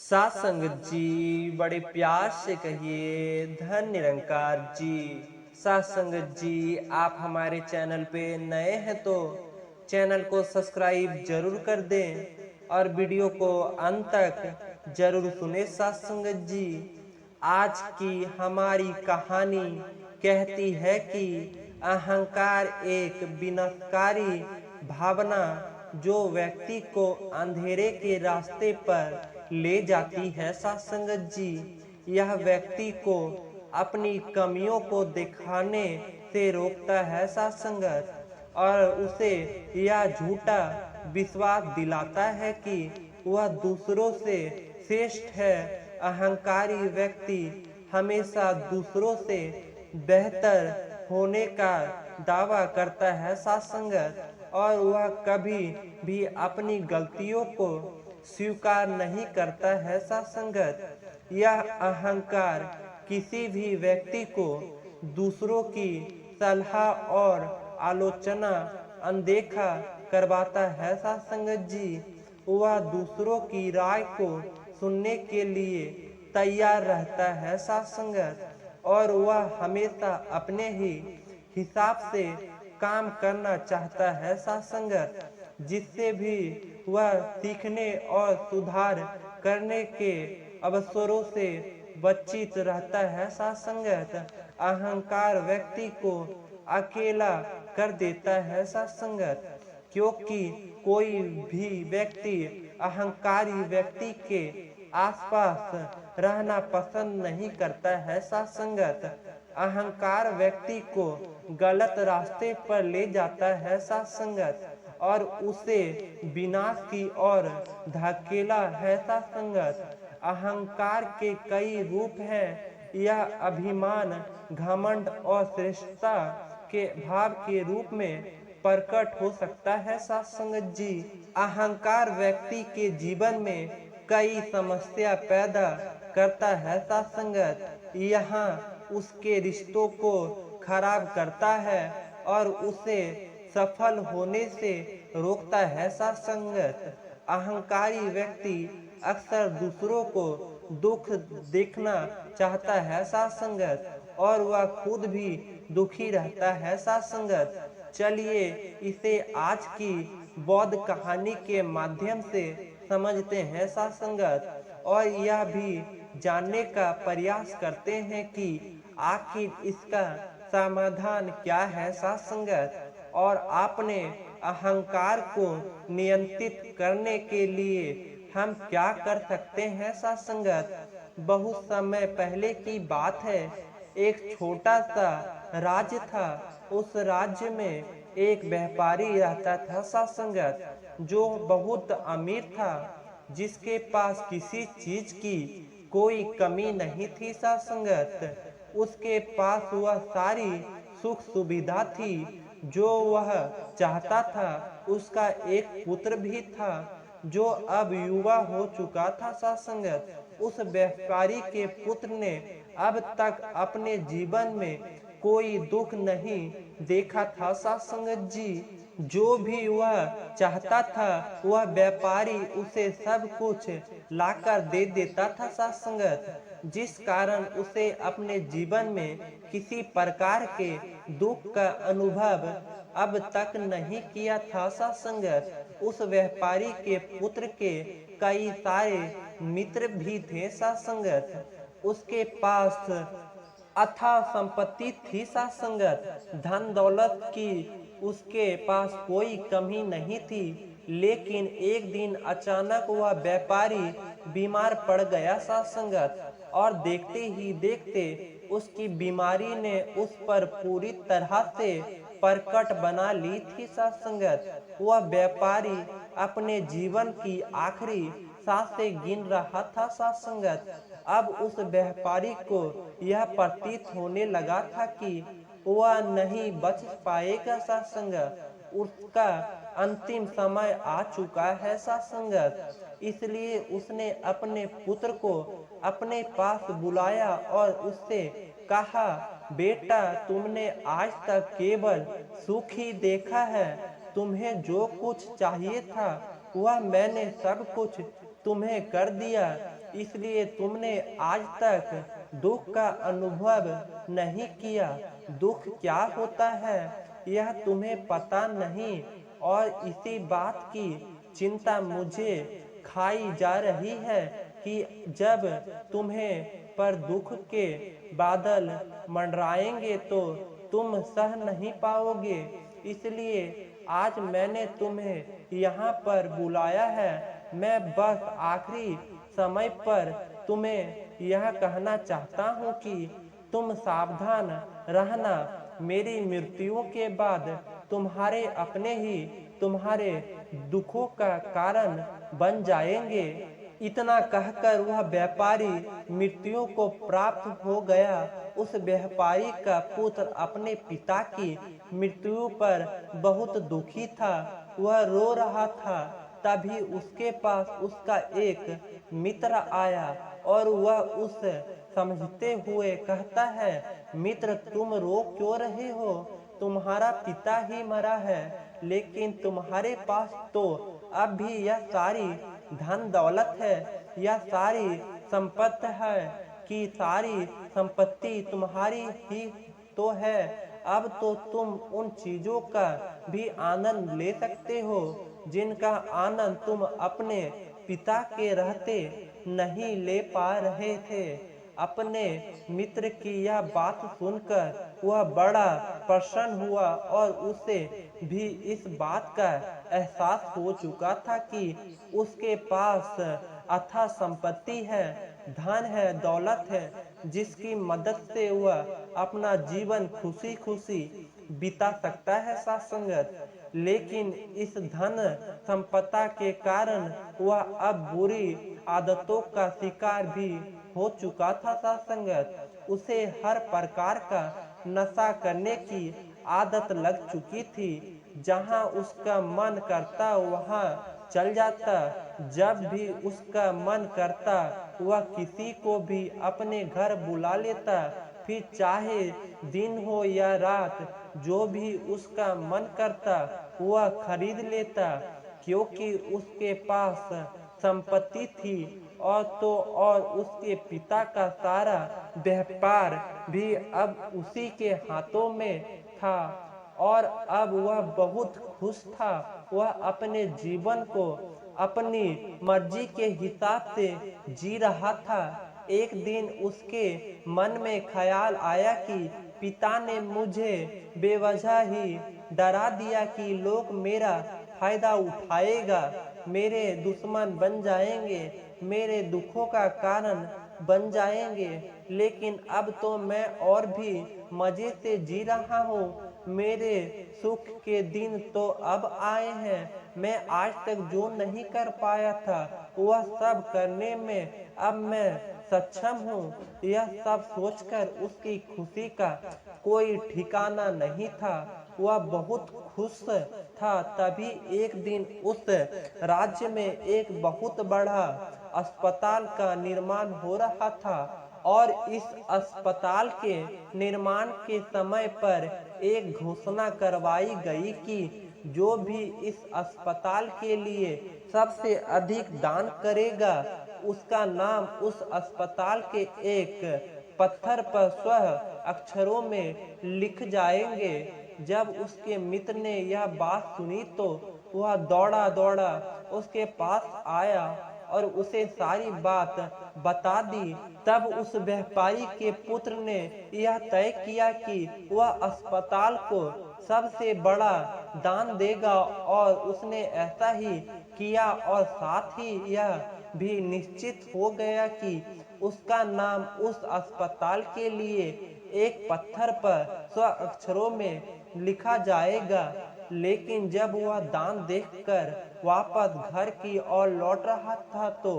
साथ संगत जी बड़े प्यार से कहिए धन निरंकार जी। साथ संगत जी आप हमारे चैनल पे नए हैं तो चैनल को सब्सक्राइब जरूर कर दें और वीडियो को अंत तक जरूर सुने। साथ संगत जी आज की हमारी कहानी कहती है कि अहंकार एक विनाशकारी भावना जो व्यक्ति को अंधेरे के रास्ते पर ले जाती है। साथ संगत जी यह व्यक्ति को अपनी कमियों को दिखाने से रोकता है। साथ संगत और उसे यह झूठा विश्वास दिलाता है कि वह दूसरों से श्रेष्ठ है। अहंकारी व्यक्ति हमेशा दूसरों से बेहतर होने का दावा करता है। साथ संगत और वह कभी भी अपनी गलतियों को स्वीकार नहीं करता है। साथ संगत यह अहंकार किसी भी व्यक्ति को दूसरों की सलाह और आलोचना अनदेखा करवाता है। साथ संगत जी वह दूसरों की राय को सुनने के लिए तैयार रहता है। साथ संगत और वह हमेशा अपने ही हिसाब से काम करना चाहता है। साथ संगत जिससे भी वह सीखने और सुधार करने के अवसरों से वंचित रहता है। साथ संगत अहंकार व्यक्ति को अकेला कर देता है। साथ संगत क्योंकि कोई भी व्यक्ति अहंकारी व्यक्ति के आसपास रहना पसंद नहीं करता है। साथ संगत अहंकार व्यक्ति को गलत रास्ते पर ले जाता है। साथ संगत और उसे विनाश की ओर धकेला है। साथ संगत अहंकार के कई रूप हैं। यह अभिमान, घमंड और श्रेष्ठता के भाव के रूप में प्रकट हो सकता है। साथ संगत जी अहंकार व्यक्ति के जीवन में कई समस्या पैदा करता है। साथ संगत यहाँ उसके रिश्तों को खराब करता है और उसे सफल होने से रोकता है। साथ संगत अहंकारी व्यक्ति अक्सर दूसरों को दुख देखना चाहता है। साथ संगत और वह खुद भी दुखी रहता है। साथ संगत चलिए इसे आज की बौद्ध कहानी के माध्यम से समझते हैं। साथ संगत और यह भी जानने का प्रयास करते हैं कि आखिर इसका समाधान क्या है। साथ संगत और आपने अहंकार को नियंत्रित करने के लिए हम क्या कर सकते हैं। साथ संगत बहुत समय पहले की बात है। एक छोटा सा राज्य था। उस राज्य में एक व्यापारी रहता था। साथ संगत जो बहुत अमीर था, जिसके पास किसी चीज की कोई कमी नहीं थी। साथ संगत उसके पास वह सारी सुख सुविधा थी जो वह चाहता था। उसका एक पुत्र भी था जो अब युवा हो चुका था। साथ संगत उस व्यापारी के पुत्र ने अब तक अपने जीवन में कोई दुख नहीं देखा था। साथ संगत जी जो भी वह चाहता था वह व्यापारी उसे सब कुछ लाकर दे देता था। साथ संगत जिस कारण उसे अपने जीवन में किसी प्रकार के दुख का अनुभव अब तक नहीं किया था। साथ संगत उस व्यापारी के पुत्र के कई सारे मित्र भी थे। साथ संगत उसके पास अथाह संपत्ति थी। साथ संगत धन दौलत की उसके पास कोई कमी नहीं थी। लेकिन एक दिन अचानक वह व्यापारी बीमार पड़ गया। साथ संगत और देखते ही देखते उसकी बीमारी ने उस पर पूरी तरह से प्रकट बना ली थी। साथ संगत वह व्यापारी अपने जीवन की आखिरी सांसें गिन रहा था। साथ संगत अब उस व्यापारी को यह प्रतीत होने लगा था कि वह नहीं बच पाएगा। साथ संगत उसका अंतिम समय आ चुका है। साथ संगत इसलिए उसने अपने पुत्र को अपने पास बुलाया और उससे कहा, बेटा तुमने आज तक केवल सुख ही देखा है। तुम्हें जो कुछ चाहिए था वह मैंने सब कुछ तुम्हें कर दिया। इसलिए तुमने आज तक दुख का अनुभव नहीं किया। दुख क्या होता है यह तुम्हें पता नहीं, और इसी बात की चिंता मुझे खाई जा रही है कि जब तुम्हें पर दुख के बादल मंडराएंगे तो तुम सह नहीं पाओगे। इसलिए आज मैंने तुम्हें यहाँ पर बुलाया है। मैं बस आखिरी समय पर तुम्हें यह कहना चाहता हूँ कि तुम सावधान रहना। मेरी मृत्यु के बाद तुम्हारे अपने ही तुम्हारे दुखों का कारण बन जाएंगे। इतना कहकर वह व्यापारी मृत्यु को प्राप्त हो गया। उस व्यापारी का पुत्र अपने पिता की मृत्यु पर बहुत दुखी था। वह रो रहा था। तभी उसके पास उसका एक मित्र आया और वह उस समझते हुए कहता है, मित्र तुम रो क्यों रहे हो? तुम्हारा पिता ही मरा है, लेकिन तुम्हारे पास तो अब भी यह सारी धन दौलत है, यह सारी संपत्ति है कि सारी संपत्ति तुम्हारी ही तो है। अब तो तुम उन चीजों का भी आनंद ले सकते हो जिनका आनंद तुम अपने पिता के रहते नहीं ले पा रहे थे। अपने मित्र की यह बात सुनकर वह बड़ा प्रसन्न हुआ और उसे भी इस बात का एहसास हो चुका था कि उसके पास अथाह संपत्ति है, धन है, दौलत है, जिसकी मदद से वह अपना जीवन खुशी खुशी बिता सकता है। साथ संगत, लेकिन इस धन संपदा के कारण वह अब बुरी आदतों का शिकार भी हो चुका था। साथ संगत, उसे हर प्रकार का नशा करने की आदत लग चुकी थी। जहां उसका मन करता वहां चल जाता। जब भी उसका मन करता वह किसी को भी अपने घर बुला लेता। फिर चाहे दिन हो या रात, जो भी उसका मन करता वह खरीद लेता, क्योंकि उसके पास संपत्ति थी। और उसके पिता का सारा व्यापार भी अब उसी के हाथों में था और अब वह बहुत खुश था। वह अपने जीवन को अपनी मर्जी के हिसाब से जी रहा था। एक दिन उसके मन में ख्याल आया कि पिता ने मुझे बेवजह ही डरा दिया कि लोग मेरा फायदा उठाएगा, मेरे दुश्मन बन जाएंगे, मेरे दुखों का कारण बन जाएंगे। लेकिन अब तो मैं और भी मजे से जी रहा हूँ। मेरे सुख के दिन तो अब आए हैं। मैं आज तक जो नहीं कर पाया था वह सब करने में अब मैं सक्षम हूँ। यह सब सोचकर उसकी खुशी का कोई ठिकाना नहीं था। वह बहुत खुश था। तभी एक दिन उस राज्य में एक बहुत बड़ा अस्पताल का निर्माण हो रहा था और इस अस्पताल के निर्माण के समय पर एक घोषणा करवाई गई कि जो भी इस अस्पताल के लिए सबसे अधिक दान करेगा उसका नाम उस अस्पताल के एक पत्थर पर स्वह अक्षरों में लिख जाएंगे। जब उसके मित्र ने यह बात सुनी तो वह दौड़ा दौड़ा उसके पास आया और उसे सारी बात बता दी। तब उस व्यापारी के पुत्र ने यह तय किया कि वह अस्पताल को सबसे बड़ा दान देगा और उसने ऐसा ही किया और साथ ही यह भी निश्चित हो गया कि उसका नाम उस अस्पताल के लिए एक पत्थर पर स्व अक्षरों में लिखा जाएगा। लेकिन जब वह दान देखकर वापस घर की ओर लौट रहा था तो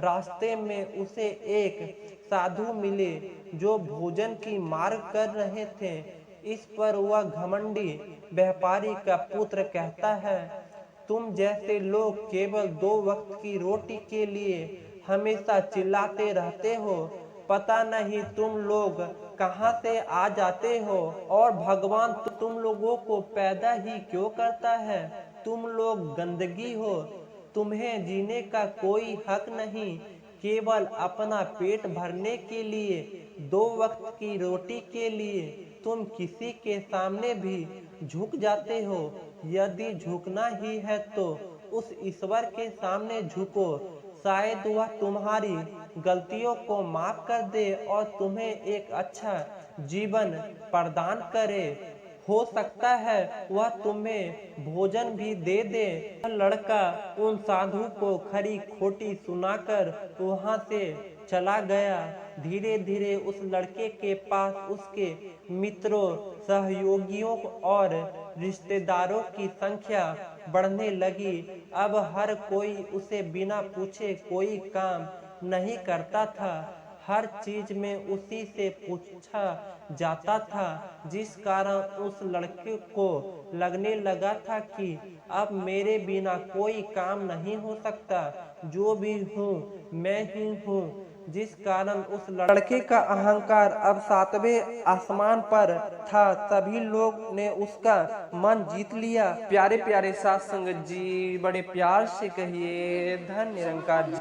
रास्ते में उसे एक साधु मिले जो भोजन की मांग कर रहे थे। इस पर वह घमंडी व्यापारी का पुत्र कहता है, तुम जैसे लोग केवल 2 वक्त की रोटी के लिए हमेशा चिल्लाते रहते हो। पता नहीं तुम लोग कहां से आ जाते हो और भगवान तुम लोगों को पैदा ही क्यों करता है। तुम लोग गंदगी हो, तुम्हें जीने का कोई हक नहीं। केवल अपना पेट भरने के लिए, 2 वक्त की रोटी के लिए तुम किसी के सामने भी झुक जाते हो। यदि झुकना ही है तो उस ईश्वर के सामने झुको, शायद वह तुम्हारी गलतियों को माफ कर दे और तुम्हें एक अच्छा जीवन प्रदान करे। हो सकता है वह तुम्हें भोजन भी दे दे। वह लड़का उन साधु को खरी खोटी सुनाकर वहां से चला गया। धीरे धीरे उस लड़के के पास उसके मित्रों, सहयोगियों और रिश्तेदारों की संख्या बढ़ने लगी। अब हर कोई उसे बिना पूछे कोई काम नहीं करता था। हर चीज में उसी से पूछा जाता था, जिस कारण उस लड़के को लगने लगा था कि अब मेरे बिना कोई काम नहीं हो सकता। जो भी हूँ मैं ही हूँ। जिस कारण उस लड़के का अहंकार अब 7वें आसमान पर था। सभी लोग ने उसका मन जीत लिया। प्यारे प्यारे साथ संगत जी, बड़े प्यार से कहिए धन निरंकार जी।